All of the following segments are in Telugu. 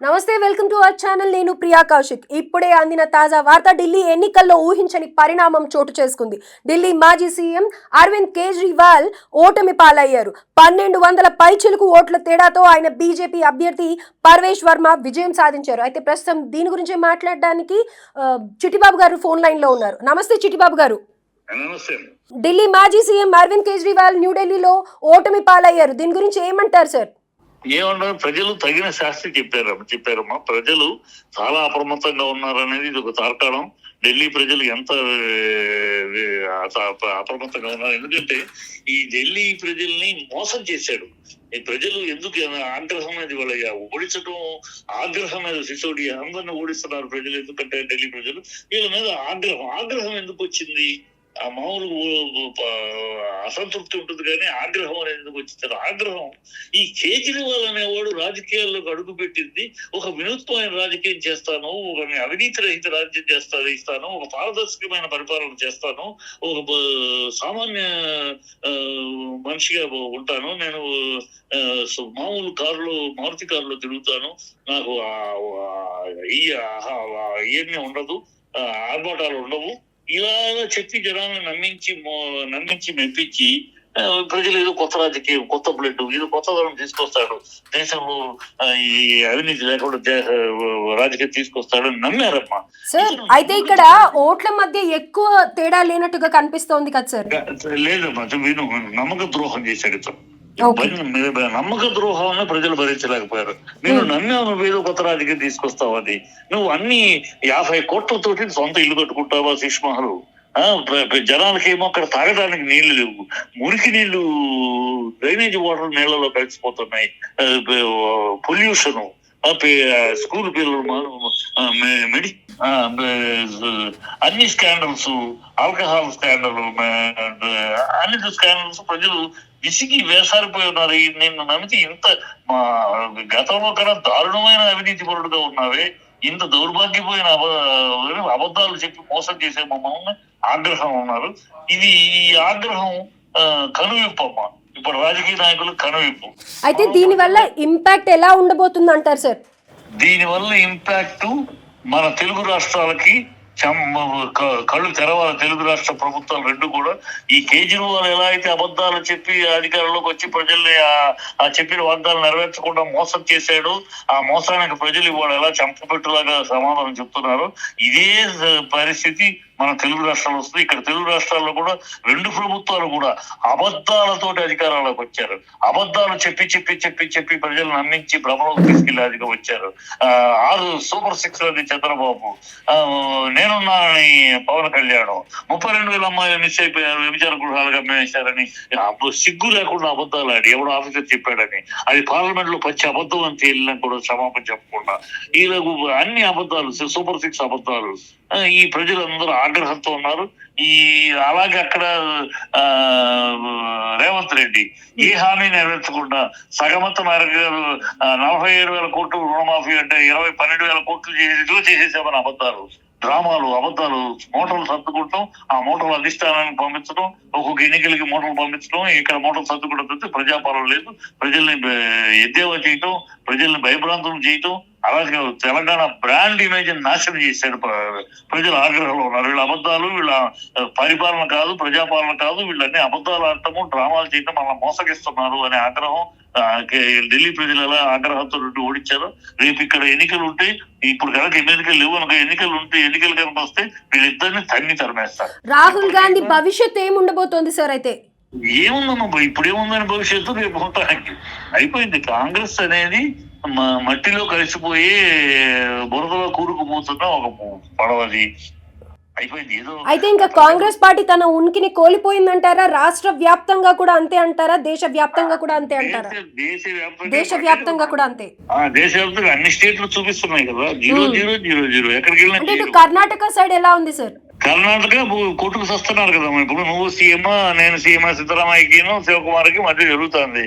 నమస్తే, వెల్కమ్ టు అవర్ ఛానల్. నేను ప్రియా కౌశిక్. ఇప్పుడే అందిన తాజా వార్త. ఢిల్లీ ఎన్నికల్లో ఊహించని పరిణామం చోటు చేసుకుంది. ఢిల్లీ మాజీ సీఎం అరవింద్ కేజ్రీవాల్ ఓటమి పాలయ్యారు. 1200 పైచిలుకు ఓట్ల తేడాతో ఆయన బీజేపీ అభ్యర్థి పర్వేష్ వర్మ విజయం సాధించారు. అయితే ప్రస్తుతం దీని గురించి మాట్లాడడానికి చిట్టిబాబు గారు ఫోన్ లైన్ లో ఉన్నారు. నమస్తే చిట్టిబాబు గారు. ఢిల్లీ మాజీ సీఎం అరవింద్ కేజ్రీవాల్ న్యూఢిల్లీలో ఓటమి పాలయ్యారు. దీని గురించి ఏమంటారు సార్? ఏమన్నారు, ప్రజలు తగిన శాస్త్రి చెప్పారమ్మా. ప్రజలు చాలా అప్రమత్తంగా ఉన్నారనేది ఇది ఒక తార్కాణం. ఢిల్లీ ప్రజలు ఎంత అప్రమత్తంగా ఉన్నారు, ఎందుకంటే ఈ ఢిల్లీ ప్రజల్ని మోసం చేశాడు. ఈ ప్రజలు ఎందుకు ఆగ్రహం అనేది వాళ్ళ ఓడించడం, ఆగ్రహం మీద సిసోడి అందరిని ఓడిస్తున్నారు ప్రజలు. ఎందుకంటే ఢిల్లీ ప్రజలు వీళ్ళ మీద ఆగ్రహం ఎందుకు వచ్చింది? ఆ మామూలు అసంతృప్తి ఉంటుంది కానీ ఆగ్రహం అనేది ఎందుకు వచ్చింది? ఆగ్రహం ఈ కేజ్రీవాల్ అనేవాడు రాజకీయాల్లోకి అడుగు పెట్టింది ఒక వినూత్నమైన రాజకీయం చేస్తాను, ఒక అవినీతి రహిత రాజ్యం ఇస్తాను, ఒక పారదర్శకమైన పరిపాలన చేస్తాను, ఒక సామాన్య మనిషిగా ఉంటాను, నేను మామూలు మారుతి కారులో తిరుగుతాను, నాకు ఇవన్నీ ఉండదు, ఆర్భాటాలు ఉండవు, ఇలా చెప్పి జనాలను నమ్మించి మెప్పించి ప్రజలు ఏదో కొత్త రాజకీయం, కొత్త బ్లడ్, ఏదో కొత్త ధనం తీసుకొస్తాడు, దేశంలో ఈ అవినీతి లేకుండా రాజకీయం తీసుకొస్తాడని నమ్మారమ్మా. సార్, అయితే ఇక్కడ ఓట్ల మధ్య ఎక్కువ తేడా లేనట్టుగా కనిపిస్తోంది కదా సార్? లేదమ్మా, వీను నమ్మక ద్రోహం చేశాడు ఇతను. నమ్మక ద్రోహాన్ని ప్రజలు భరించలేకపోయారు. నేను నమ్మావు, ఏదో కొత్త రాజకీయం తీసుకొస్తావు, అది నువ్వు అన్ని 50 కోట్లతోటి సొంత ఇల్లు కట్టుకుంటావా శిష్మహలు? జనాలకేమో అక్కడ తాగడానికి నీళ్లు లేవు, మురికి నీళ్లు డ్రైనేజ్ వాటర్ నీళ్లలో కలిసిపోతున్నాయి, పొల్యూషన్, స్కూల్ పిల్లలు అన్ని స్కాండల్స్, ఆల్కహాల్ స్కాండల్, అన్ని స్కాండల్స్, ప్రజలు విసిగి వేసారిపోయి ఉన్నారు. నిన్ను నమ్మితే ఇంత గతంలో కన్నా దారుణమైన అవినీతి పరుడుగా ఉన్నావే, ఇంత దౌర్భాగ్యపోయిన అబద్ధాలు చెప్పి మోసం చేసే మమ్మల్ని ఆగ్రహం ఉన్నారు. ఈ ఆగ్రహం కనువిప్పమ్మా, ఇప్పుడు రాజకీయ నాయకులు కనువిప్పు. అయితే దీని వల్ల ఇంపాక్ట్ ఎలా ఉండబోతుంది అంటారు సార్? దీని వల్ల ఇంపాక్ట్ మన తెలుగు రాష్ట్రాలకి కళ్ళు తెరవాలి. తెలుగు రాష్ట్ర ప్రభుత్వాలు రెండు కూడా ఈ కేజ్రీవాల్ ఎలా అయితే అబద్ధాలు చెప్పి అధికారంలోకి వచ్చి ప్రజల్ని ఆ చెప్పిన వాగ్దానాలు నెరవేర్చకుండా మోసం చేశాడు, ఆ మోసానికి ప్రజలు ఇవాళ ఎలా చంపపెట్టులాగా సమాధానం చెప్తున్నారు, ఇదే పరిస్థితి మన తెలుగు రాష్ట్రాలు వస్తుంది. ఇక్కడ తెలుగు రాష్ట్రాల్లో కూడా రెండు ప్రభుత్వాలు కూడా అబద్ధాలతోటి అధికారంలోకి వచ్చారు. అబద్ధాలు చెప్పి ప్రజలు నమ్మించి భ్రమలోకి తీసుకెళ్లి వచ్చారు. 6 సూపర్ 6 అది చంద్రబాబు, నేనున్నానని పవన్ కళ్యాణ్, 32,000 అమ్మాయిలు మిస్ అయిపోయారు, వ్యభిచార గృహాలుగా అమ్మేశారని సిగ్గు లేకుండా అబద్ధాలు ఆడి ఎవడో ఆఫీసర్ చెప్పాడని, అది పార్లమెంట్ లో పచ్చి అబద్ధం అని తేలినా కూడా క్షమాపణ చెప్పకుండా వీళ్ళకు అన్ని అబద్ధాలు, సూపర్ 6 అబద్ధాలు. ఈ ప్రజలందరూ ఆగ్రహంతో ఉన్నారు. అలాగే అక్కడ రేవంత్ రెడ్డి ఏ హామీ నెరవేర్చకుండా సగమత మేరకు 47,000 కోట్లు రుణమాఫీ అంటే 12,000 కోట్లు చేసేసామని అబద్ధాలు, డ్రామాలు, అబద్ధాలు, మూటలు సర్దుకుంటాం, ఆ మూటలు అధిష్టానానికి పంపించడం, ఒక్కొక్క ఎన్నికలకి మూటలు పంపించడం, ఇక్కడ మూటలు సర్దుకుంటే ప్రజాపాలన లేదు, ప్రజల్ని ఎద్దేవా చేయటం, ప్రజల్ని భయభ్రాంతులు చేయటం, అలాగే తెలంగాణ బ్రాండ్ ఇమేజ్ నాశనం చేశాడు. ప్రజలు ఆగ్రహంలో ఉన్నారు. వీళ్ళ అబద్ధాలు, వీళ్ళ పరిపాలన కాదు, ప్రజాపాలన కాదు, వీళ్ళన్ని అబద్ధాలు ఆడటము, డ్రామాలు చేయటం, మళ్ళీ మోసగిస్తున్నారు అనే ఆగ్రహం ఢిల్లీ ప్రజలు ఎలా ఆగ్రహంతో ఓడించారు. రేపు ఇక్కడ ఎన్నికలు ఉంటే, ఇప్పుడు కనుక ఎన్నికలు లేవు కనుక ఎన్నికలు కనుక వస్తే వీళ్ళిద్దరిని తరిమేస్తారు. రాహుల్ గాంధీ భవిష్యత్తు ఏముండబోతోంది సార్? అయితే ఏముందమ్మా, ఇప్పుడు ఏముందని భవిష్యత్తు? రేపు మొత్తానికి అయిపోయింది. కాంగ్రెస్ అనేది మట్టిలో కలిసిపోయి బురదలో కూరుకుపోతున్న ఒక పడవది అయిపోయింది. ఏదో అయితే ఇంకా కాంగ్రెస్ పార్టీ తన ఉనికిని కోల్పోయిందంటారా? రాష్ట్ర వ్యాప్తంగా కూడా అంతే అంటారా? దేశ వ్యాప్తంగా కూడా అంతే అంటారా? దేశవ్యాప్తంగా కూడా అంతే. దేశవ్యాప్తంగా అన్ని స్టేట్లు చూపిస్తున్నాయి కదా, 0-0-0-0. ఎక్కడికి వెళ్ళినా ఇటు కర్ణాటక సైడ్ ఎలా ఉంది సార్? కర్ణాటక కొట్టుకు వస్తున్నారు కదా. ఇప్పుడు నువ్వు సీఎం, నేను సీఎం, సిద్ధరామయ్యకి శివకుమార్కి మధ్య జరుగుతుంది.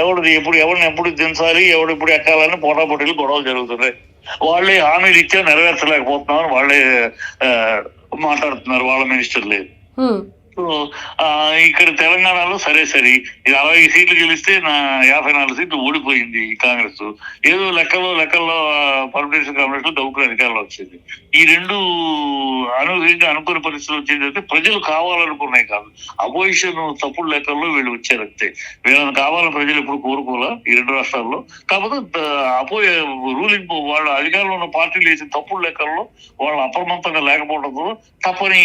ఎవరిని ఎప్పుడు దించాలి, ఎవడు ఎక్కాలని పోటాపోటీలు గొడవలు జరుగుతున్నాయి. వాళ్ళే హామీలు ఇచ్చా నెరవేర్చలేకపోతున్నామని వాళ్ళే మాట్లాడుతున్నారు, వాళ్ళ మినిస్టర్లే. సో ఇక్కడ తెలంగాణలో సరే ఇది 60 సీట్లు గెలిస్తే 54 సీట్లు ఓడిపోయింది కాంగ్రెస్. ఏదో లెక్కల్లో పర్మిటేషన్ కాంగ్రెస్ దౌకులు అధికారంలో వచ్చింది. ఈ రెండు అనూహ్యంగా అనుకునే పరిస్థితులు వచ్చింది. అంటే ప్రజలు కావాలనుకున్నాయి కాదు, అపోజిషన్ తప్పుడు లెక్కల్లో వీళ్ళు వచ్చారంతే. వీళ్ళని కావాలని ప్రజలు ఎప్పుడు కోరుకోలే ఈ రెండు రాష్ట్రాల్లో. కాకపోతే రూలింగ్ వాళ్ళ అధికారంలో ఉన్న పార్టీలు వేసిన తప్పుడు లెక్కల్లో వాళ్ళు అప్రమత్తంగా లేకపోవడంతో తప్పని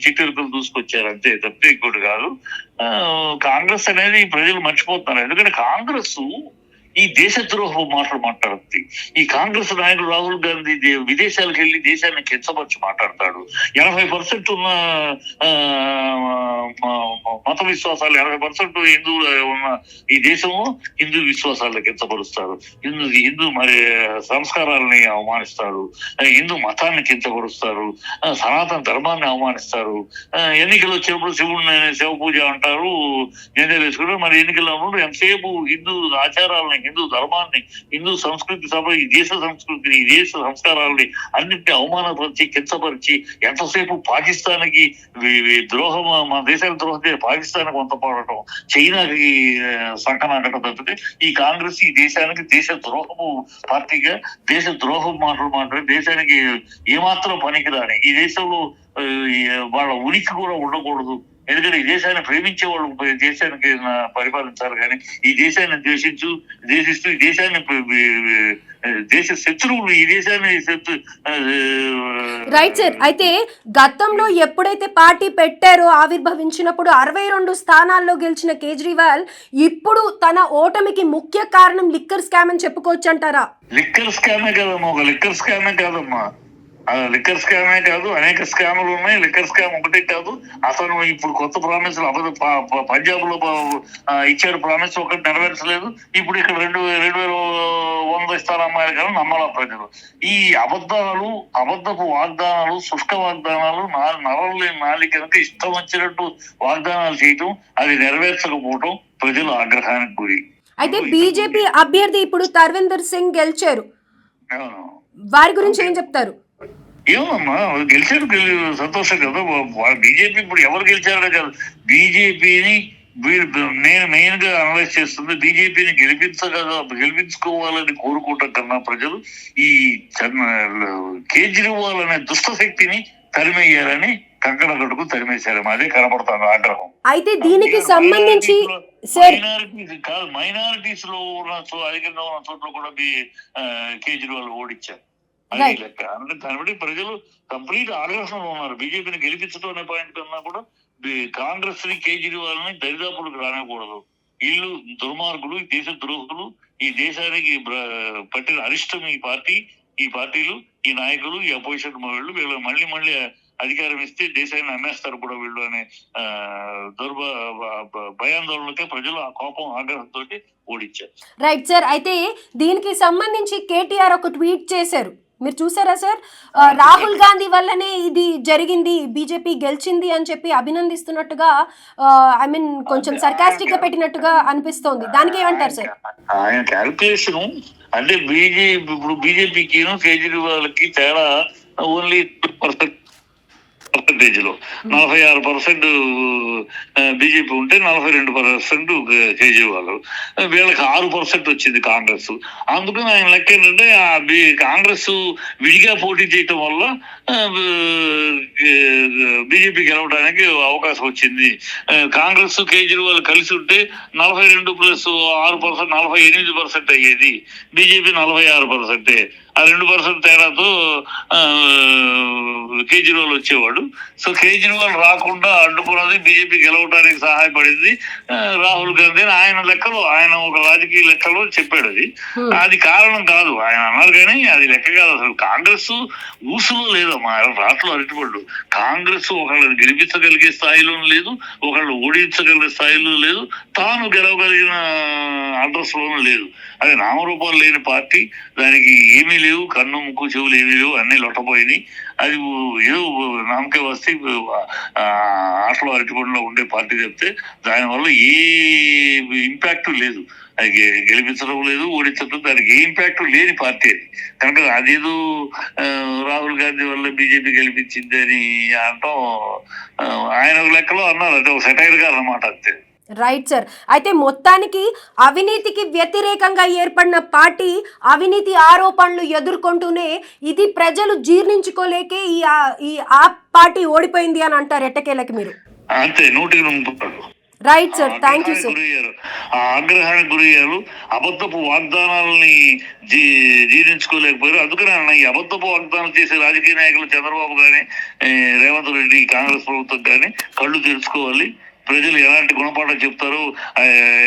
చిట్టెలుకలు దూసుకొచ్చారు అంతే, తప్పితే ఇంకోటి కాదు. కాంగ్రెస్ అనేది ప్రజలు మర్చిపోతున్నారు. ఎందుకంటే కాంగ్రెస్ ఈ దేశద్రోహ మాటలు మాట్లాడుతుంది. ఈ కాంగ్రెస్ నాయకుడు రాహుల్ గాంధీ విదేశాలకు వెళ్లి దేశాన్ని కించపరిచి మాట్లాడతాడు. 80% ఉన్న మత విశ్వాసాలు 80% హిందువులు ఉన్న ఈ దేశము హిందూ విశ్వాసాలను కించపరుస్తారు. హిందూ మరి సంస్కారాలని అవమానిస్తారు, హిందూ మతాన్ని కించపరుస్తారు, సనాతన ధర్మాన్ని అవమానిస్తారు. ఎన్నికలు వచ్చినప్పుడు శివ పూజ అంటారు, జెండాలు వేసుకుంటారు. మరి ఎన్నికల్లో ఉన్నప్పుడు ఎంతసేపు హిందూ ఆచారాలని, హిందూ ధర్మాన్ని, హిందూ సంస్కృతి సభ ఈ దేశ సంస్కృతిని, ఈ దేశ సంస్కారాలని అన్నింటినీ అవమానపరిచి కించపరిచి ఎంతసేపు పాకిస్తాన్కి ద్రోహం, మన దేశానికి ద్రోహం పాకిస్తాన్కి వంత పడటం, చైనాకి సంకనాకటం తప్పితే ఈ కాంగ్రెస్ ఈ దేశానికి దేశ ద్రోహము పార్టీగా దేశ ద్రోహం మాటలు మాట్లాడి దేశానికి ఏమాత్రం పనికిరాని, ఈ దేశంలో వాళ్ళ ఉనికి కూడా ఉండకూడదు. ఎందుకంటే ఈ దేశాన్ని ప్రేమించే వాళ్ళు దేశానికి పరిపాలించాలి, కానీ ఈ దేశాన్ని ద్వేషిస్తూ ఈ దేశాన్ని దేశ శత్రువులు ఈ దేశాన్ని రైట్ సార్. అయితే గతంలో ఎప్పుడైతే పార్టీ పెట్టారో ఆవిర్భవించినప్పుడు 62 స్థానాల్లో గెలిచిన కేజ్రీవాల్ ఇప్పుడు తన ఓటమికి ముఖ్య కారణం లిక్కర్ స్కామ్ అని చెప్పుకోవచ్చు అంటారా? లిక్కర్ స్కామే కదమ్మా, ఒక లిక్కర్ స్కామే కాదమ్మా, లిక్కర్ స్కామే కాదు, అనేక స్కాములు ఉన్నాయి. లిక్కర్ స్కామ్ ఒకటే కాదు, అతను ఇప్పుడు కొత్త ప్రామిసులు పంజాబ్ లో ఇచ్చాడు, ప్రామిస్ ఒకటి నెరవేర్చలేదు. ఇప్పుడు ఇక్కడ 2100 ఇస్తారు అమ్మాయిలు కానీ నమ్మలా ప్రజలు. ఈ అబద్ధపు వాగ్దానాలు, శుష్క వాగ్దానాలు, నరలు లేని నాలికనక ఇష్టం వచ్చినట్టు వాగ్దానాలు చేయటం, అది నెరవేర్చకపోవటం ప్రజలు ఆగ్రహానికి గురి. అయితే బీజేపీ అభ్యర్థి ఇప్పుడు తర్విందర్ సింగ్ గెలిచారు, వారి గురించి ఏం చెప్తారు? ఏమమ్మా గెలిచాడు, సంతోషం కదా. బీజేపీ ఇప్పుడు ఎవరు గెలిచారనే కాదు, బీజేపీని నేను మెయిన్ గా అనలైజ్ చేస్తుంది. బీజేపీని గెలిపించుకోవాలని కోరుకోవటం కన్నా ప్రజలు ఈ కేజ్రీవాల్ అనే దుష్ట శక్తిని తరిమేయాలని కంకణ కట్టుకు తరిమేశారు. అదే కనపడుతుంది ఆగ్రహం. అయితే దీనికి సంబంధించి మైనారిటీస్ లో ఉన్న అధికంగా ఉన్న చోట్ల కూడా కేజ్రీవాల్ ఓడించారు. అది లెక్క. అంటే దాన్ని బట్టి ప్రజలు కంప్లీట్ ఆగ్రహంలో ఉన్నారు. బీజేపీని గెలిపించడం అనే పాయింట్ కన్నా కూడా కాంగ్రెస్ ని, కేజ్రీవాల్ ని దరిదాపులకు రానికూడదు. వీళ్ళు దుర్మార్గులు, ఈ దేశ ద్రోహులు, ఈ దేశానికి పట్టిన అరిష్టం ఈ పార్టీలు, ఈ నాయకులు, ఈ అపోజిషన్ వీళ్ళు మళ్ళీ అధికారం ఇస్తే దేశాన్ని అమ్మేస్తారు కూడా వీళ్ళు అనే భయాందోళనకే ప్రజలు ఆ కోపం, ఆగ్రహంతో ఓడించారు. Right sir. అయితే దీనికి సంబంధించి కేటీఆర్ ఒక ట్వీట్ చేశారు, మీరు చూసారా సార్? రాహుల్ గాంధీ వల్లనే ఇది జరిగింది, బీజేపీ గెలిచింది అని చెప్పి అభినందిస్తున్నట్టుగా, ఐ మీన్ కొంచెం సర్కాస్టిక్ గా పెట్టినట్టుగా అనిపిస్తోంది. దానికి ఏమంటారు సార్? ఆయన క్యాల్కులేషన్ అంటే బీజేపీకి కేజ్రీవాల్ కి తేడా ఓన్లీ పర్సెంటేజ్ లో 46% బీజేపీ ఉంటే 42% కేజ్రీవాల్, వీళ్ళకి 6% వచ్చింది కాంగ్రెస్. అందుకని ఆయన లెక్క ఏంటంటే కాంగ్రెస్ విడిగా పోటీ చేయటం వల్ల బీజేపీ గెలవడానికి అవకాశం వచ్చింది. కాంగ్రెస్ కేజ్రీవాల్ కలిసి ఉంటే 42 + 6% 48% అయ్యేది, బీజేపీ 46%. ఆ 2% తేడాతో కేజ్రీవాల్ వచ్చేవాడు. సో కేజ్రీవాల్ రాకుండా అడ్డుకున్నది బీజేపీ గెలవడానికి సహాయపడింది రాహుల్ గాంధీ. ఆయన లెక్కలో, ఆయన ఒక రాజకీయ లెక్కలో చెప్పాడు. అది కారణం కాదు, ఆయన అన్నారు కానీ అది లెక్క కాదు. అసలు కాంగ్రెస్ ఊసులో లేదమ్మా, రాష్ట్రంలో అరటిపడ్డు. కాంగ్రెస్ ఒకళ్ళని గెలిపించగలిగే స్థాయిలో లేదు, ఒకళ్ళు ఓడించగలిగే స్థాయిలో లేదు, తాను గెలవగలిగిన అడ్రస్ లోనూ లేదు. అది నామరూపాలు లేని పార్టీ, దానికి ఏమీ లేవు, కన్ను ముక్కు చెవులు ఏమీ లేవు, అన్ని లొట్టపోయినాయి. అది ఏదో నామకే వస్తే ఆటలో అరటిపండులో ఉండే పార్టీ చెప్తే దానివల్ల ఏ ఇంపాక్ట్ లేదు. అది గెలిపించడం లేదు, ఓడించడం, దానికి ఏ ఇంపాక్ట్ లేని పార్టీ అది. కనుక అదేదో రాహుల్ గాంధీ వల్ల బీజేపీ గెలిపించింది అని అనటం ఆయన ఒక లెక్కలో అన్నారు, అదే ఒక సెటైర్ గా అన్నమాట అంతే. Right sir. అయితే మొత్తానికి అవినీతికి వ్యతిరేకంగా ఏర్పడిన పార్టీ అవినీతి ఆరోపణలు ఎదుర్కొంటూనే ఇది ప్రజలు జీర్ణించుకోలేకే ఈ ఆ పార్టీ ఓడిపోయింది అని అంటారు ఎట్టకేలకి మీరు. అంతే, 100% right sir, thank you sir. ఆ ఆగ్రహానికి గురయ్యారు, అబద్ధపు వాగ్దానాలని జీర్ణించుకోలేకపోయారు. అందుకనే అన్న, ఈ అబద్ధపు వాగ్దానాలు చేసే రాజకీయ నాయకులు చంద్రబాబు గాని, రేవంత్ రెడ్డి, కాంగ్రెస్ ప్రభుత్వం కానీ కళ్ళు తెరుచుకోవాలి. ప్రజలు ఎలాంటి గుణపాఠం చెప్తారు,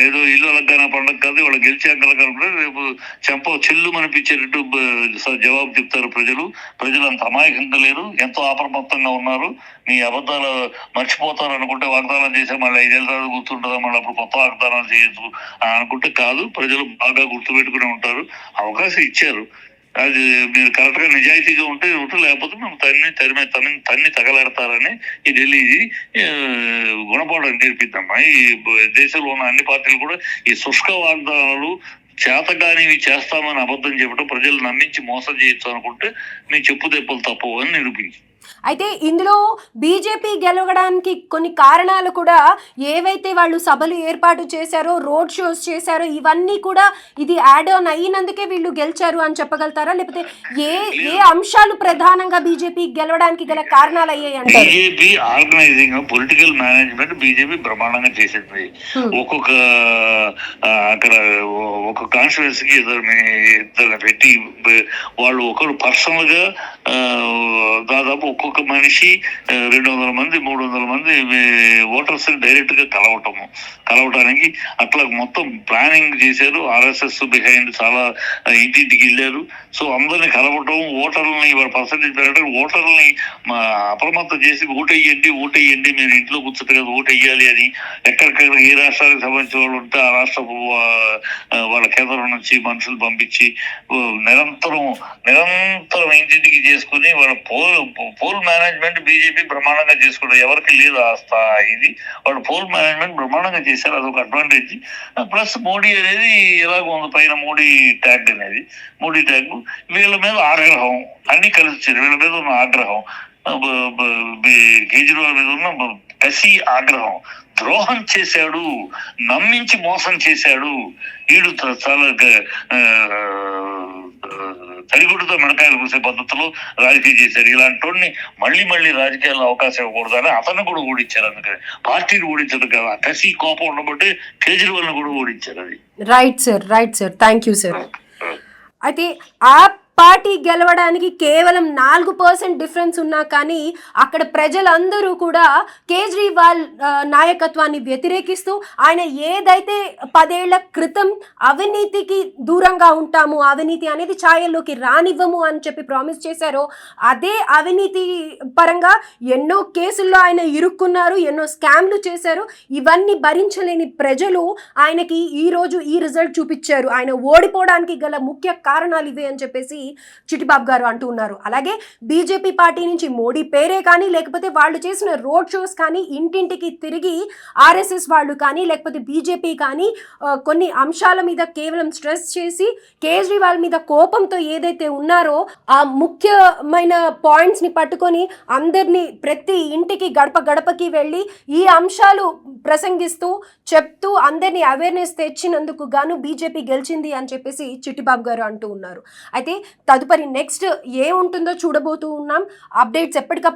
ఏదో ఇల్లు అలంకరణ పండుగ కాదు, వాళ్ళు గెలిచాక రేపు చెంప చెల్లు అనిపించేటట్టు జవాబు చెప్తారు ప్రజలు అంత అమాయకంగా లేరు, ఎంతో అప్రమత్తంగా ఉన్నారు. నీ అబద్ధాలు మర్చిపోతారు అనుకుంటే, వాగ్దానం చేసే మళ్ళీ 5 ఏళ్ళ తర్వాత గుర్తుంటుందా, మళ్ళీ అప్పుడు కొత్త వాగ్దానాలు చేయొచ్చు అనుకుంటే కాదు, ప్రజలు బాగా గుర్తుపెట్టుకుని ఉంటారు. అవకాశం ఇచ్చారు, అది మీరు కరెక్ట్ గా నిజాయితీగా ఉంటే లేకపోతే మేము తన్ని తగలెడతారని ఈ ఢిల్లీ గుణపాఠం నేర్పిద్దమ్మా. ఈ దేశంలో ఉన్న అన్ని పార్టీలు కూడా ఈ శుష్క వాగ్దానాలు, చేతగానివి చేస్తామని అబద్ధం చెప్పడం, ప్రజలు నమ్మించి మోసం చేయొచ్చు అనుకుంటే నీ చెప్పు దెబ్బలు తప్పవు అని నిరూపించి. అయితే ఇందులో బీజేపీ గెలవడానికి కొన్ని కారణాలు కూడా, ఏవైతే వాళ్ళు సభలు ఏర్పాటు చేశారో, రోడ్ షోస్ చేశారో, ఇవన్నీ కూడా ఇది యాడ్ ఆన్ అయినందుకే వీళ్ళు గెలిచారు అని చెప్పగలుగుతారా, లేకపోతే ఏ అంశాలు ప్రధానంగా బీజేపీ గెలవడానికి గల కారణాలు అయ్యాయి అంటారు? BJP organizing, political management BJP బ్రహ్మాండంగా చేసింది. ఒక్కొక్క అక్కడ ఒక కాన్స్టిట్యున్సీకి ఇద్దరు పెట్టి వాళ్ళు ఒకరు పర్సనల్ గా దాదాపు ఒక్కొక్క మనిషి 200 మంది 300 మంది ఓటర్స్ డైరెక్ట్ గా కలవటానికి అట్లా మొత్తం ప్లానింగ్ చేశారు. RSS బిహైండ్ చాలా ఇంటింటికి వెళ్ళారు. సో అందరిని కలవటం, ఓటర్లని పర్సంటేజ్ పెరగడం, ఓటర్లని అప్రమత్తం చేసి ఓటేయండి మీరు ఇంట్లో కూర్చుంటే కదా ఓటేయాలి అని ఎక్కడికక్కడ ఏ రాష్ట్రానికి సంబంధించిన వాళ్ళు ఉంటే ఆ రాష్ట్ర వాళ్ళ కేంద్రం నుంచి మనుషులు పంపించి నిరంతరం ఇంటింటికి చేసుకుని వాళ్ళ పోల్ మేనేజ్మెంట్ బీజేపీ బ్రహ్మాండంగా చేసుకుంటారు. ఎవరికి లేదు ఆ ఇది, వాళ్ళు పోల్ మేనేజ్మెంట్ బ్రహ్మాండంగా చేశారు. అదొక అడ్వాంటేజ్. ప్లస్ మోడీ అనేది ఎలాగో ఉంది, పైన మోడీ ట్యాగ్ వీళ్ళ మీద ఆగ్రహం అన్ని కలిసి వచ్చారు. వీళ్ళ మీద ఉన్న ఆగ్రహం, కేజ్రీవాల్ మీద ఉన్న కసి ఆగ్రహం, ద్రోహం చేశాడు, నమ్మించి మోసం చేశాడు, వీడు చాలా తడిగుడ్డుతో మెడకాయలు కూసే పద్ధతిలో రాజకీయం చేశారు. ఇలాంటి మళ్ళీ రాజకీయాల్లో అవకాశం ఇవ్వకూడదని అతను కూడా ఓడించారు. అందుకని పార్టీని ఓడించదు కదా, కసి కోపం ఉండబట్టి కేజ్రీవాల్ ను కూడా ఓడించారు. అది right sir, thank you sir. అయితే ఆ పార్టీ గెలవడానికి కేవలం 4% డిఫరెన్స్ ఉన్నా కానీ అక్కడ ప్రజలందరూ కూడా కేజ్రీవాల్ నాయకత్వాన్ని వ్యతిరేకిస్తూ, ఆయన ఏదైతే 10 ఏళ్ల క్రితం అవినీతికి దూరంగా ఉంటాము, అవినీతి అనేది ఛాయల్లోకి రానివ్వము అని చెప్పి ప్రామిస్ చేశారో, అదే అవినీతి పరంగా ఎన్నో కేసుల్లో ఆయన ఇరుక్కున్నారు, ఎన్నో స్కామ్లు చేశారు. ఇవన్నీ భరించలేని ప్రజలు ఆయనకి ఈరోజు ఈ రిజల్ట్ చూపించారు. ఆయన ఓడిపోవడానికి గల ముఖ్య కారణాలు ఇవే అని చెప్పేసి చిట్టిబాబు గారు అంటూ ఉన్నారు. అలాగే బీజేపీ పార్టీ నుంచి మోడీ పేరే కానీ, లేకపోతే వాళ్ళు చేసిన రోడ్ షోస్ కానీ, ఇంటింటికి తిరిగి RSS వాళ్ళు కానీ, లేకపోతే బీజేపీ కానీ కొన్ని అంశాల మీద కేవలం స్ట్రెస్ చేసి కేజ్రీవాల్ మీద కోపంతో ఏదైతే ఉన్నారో ఆ ముఖ్యమైన పాయింట్స్ని పట్టుకొని అందరినీ ప్రతి ఇంటికి గడపకి వెళ్ళి ఈ అంశాలు ప్రసంగిస్తూ చెప్తూ అందరినీ అవేర్నెస్ తెచ్చినందుకు గాను బీజేపీ గెలిచింది అని చెప్పేసి చిట్టిబాబు గారు అంటూ ఉన్నారు. అయితే తదుపరి నెక్స్ట్ ఏముంటుందో చూడబోతూ ఉన్నాం. అప్డేట్స్ ఎప్పటికప్పుడు